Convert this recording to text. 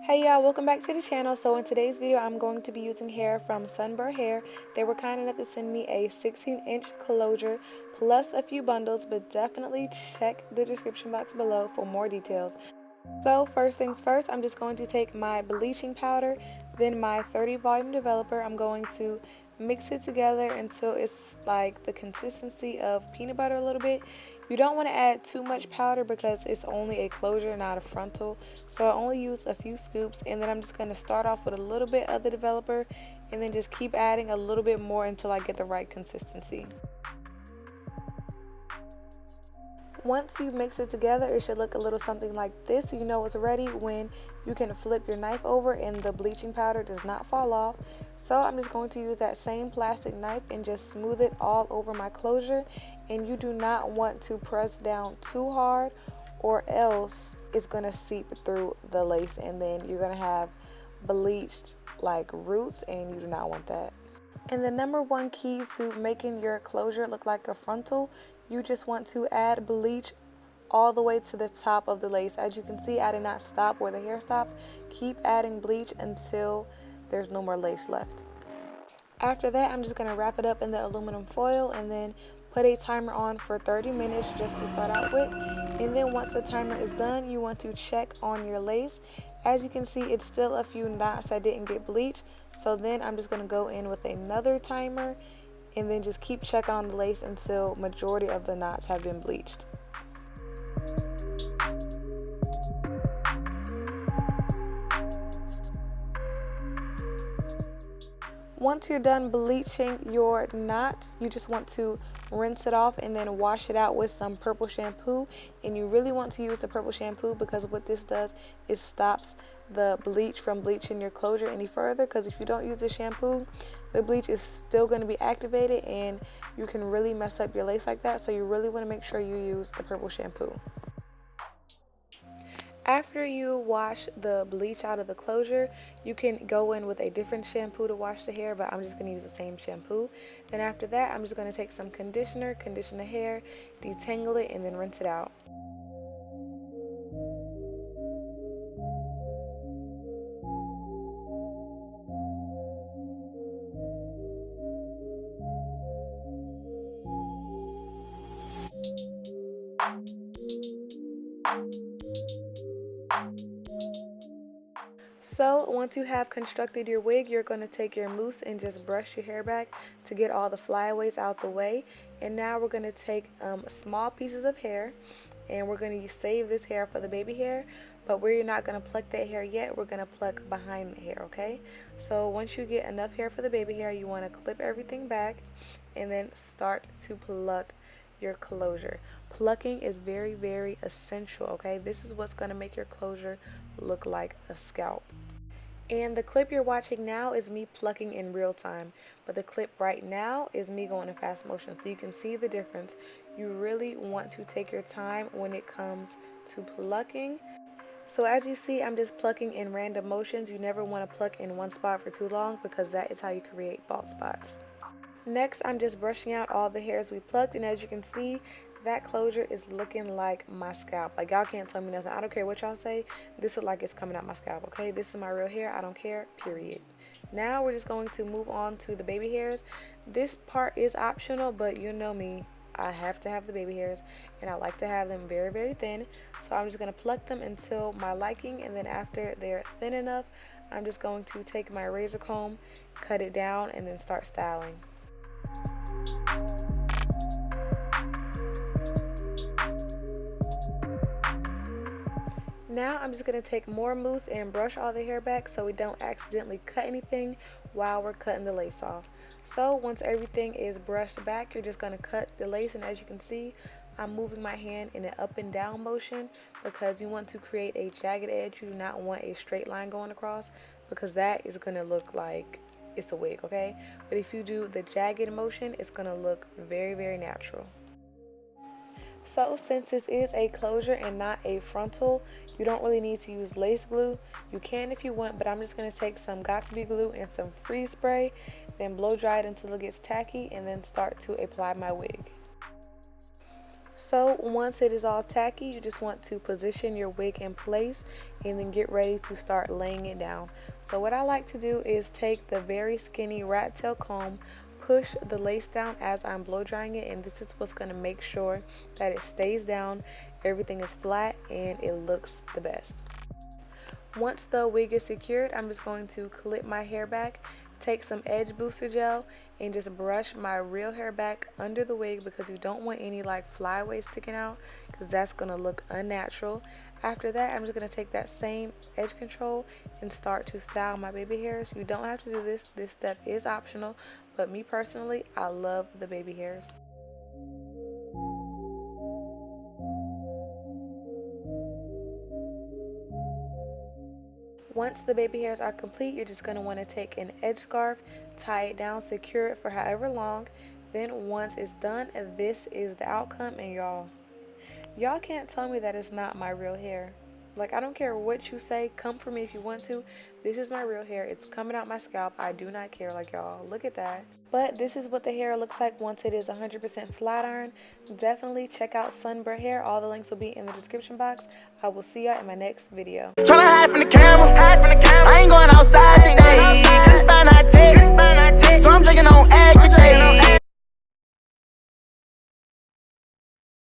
Hey y'all, welcome back to the channel. So in today's video, I'm going to be using hair from Sunber Hair. They were kind enough to send me a 16-inch closure plus a few bundles, but definitely check the description box below for more details. So first things first, I'm just going to take my bleaching powder, then my 30 volume developer. I'm going to mix it together until it's like the consistency of peanut butter a little bit. You don't want to add too much powder because it's only a closure, not a frontal. So I only use a few scoops, and then I'm just going to start off with a little bit of the developer and then just keep adding a little bit more until I get the right consistency. Once you mix it together, it should look a little something like this. You know it's ready when you can flip your knife over and the bleaching powder does not fall off. So I'm just going to use that same plastic knife and just smooth it all over my closure. And you do not want to press down too hard, or else it's going to seep through the lace and then you're going to have bleached like roots, and you do not want that. And the number one key to making your closure look like a frontal, you just want to add bleach all the way to the top of the lace. As you can see, I did not stop where the hair stopped. Keep adding bleach until there's no more lace left. After that, I'm just going to wrap it up in the aluminum foil and then put a timer on for 30 minutes just to start out with. And then once the timer is done, you want to check on your lace. As you can see, it's still a few knots that didn't get bleached. So then I'm just going to go in with another timer and then just keep checking on the lace until majority of the knots have been bleached. Once you're done bleaching your knots, you just want to rinse it off and then wash it out with some purple shampoo. And you really want to use the purple shampoo because what this does is stops the bleach from bleaching your closure any further, because if you don't use the shampoo, the bleach is still going to be activated and you can really mess up your lace like that. So you really want to make sure you use the purple shampoo. After you wash the bleach out of the closure, you can go in with a different shampoo to wash the hair, but I'm just going to use the same shampoo. Then after that, I'm just going to take some conditioner, condition the hair, detangle it, and then rinse it out. So once you have constructed your wig, you're going to take your mousse and just brush your hair back to get all the flyaways out the way. And now we're going to take small pieces of hair and we're going to save this hair for the baby hair, but we're not going to pluck that hair yet. We're going to pluck behind the hair, okay? So once you get enough hair for the baby hair, you want to clip everything back and then start to pluck your closure. Plucking is very, very essential, okay? This is what's going to make your closure look like a scalp. And the clip you're watching now is me plucking in real time, but the clip right now is me going in fast motion, so you can see the difference. You really want to take your time when it comes to plucking. So as you see, I'm just plucking in random motions. You never want to pluck in one spot for too long because that is how you create bald spots. Next, I'm just brushing out all the hairs we plucked, and as you can see, that closure is looking like my scalp. Like, y'all can't tell me nothing. I don't care what y'all say. This looks like it's coming out my scalp, okay? This is my real hair. I don't care, period. Now we're just going to move on to the baby hairs. This part is optional, but you know me. I have to have the baby hairs, and I like to have them very, very thin. So I'm just going to pluck them until my liking, and then after they're thin enough, I'm just going to take my razor comb, cut it down, and then start styling. Now I'm just going to take more mousse and brush all the hair back so we don't accidentally cut anything while we're cutting the lace off. So once everything is brushed back, you're just going to cut the lace, and as you can see, I'm moving my hand in an up and down motion because you want to create a jagged edge. You do not want a straight line going across because that is going to look like it's a wig, okay? But if you do the jagged motion, it's going to look very, very natural. So since this is a closure and not a frontal, you don't really need to use lace glue. You can if you want, but I'm just going to take some Got2b glue and some freeze spray, then blow dry it until it gets tacky, and then start to apply my wig. So once it is all tacky, you just want to position your wig in place and then get ready to start laying it down. So what I like to do is take the very skinny rat tail comb, push the lace down as I'm blow drying it, and this is what's going to make sure that it stays down, everything is flat, and it looks the best. Once the wig is secured, I'm just going to clip my hair back, take some edge booster gel, and just brush my real hair back under the wig because you don't want any like flyaways sticking out because that's going to look unnatural. After that, I'm just going to take that same edge control and start to style my baby hairs. You don't have to do this. This step is optional, but me personally, I love the baby hairs. Once the baby hairs are complete, you're just going to want to take an edge scarf, tie it down, secure it for however long. Then once it's done, this is the outcome, and y'all can't tell me that it's not my real hair. Like, I don't care what you say, come for me if you want to. This is my real hair. It's coming out my scalp. I do not care. Like, y'all, look at that. But this is what the hair looks like once it is 100% flat iron. Definitely check out Sunber Hair. All the links will be in the description box. I will see y'all in my next video. Tryna hide from the camera. I ain't going outside today. Couldn't find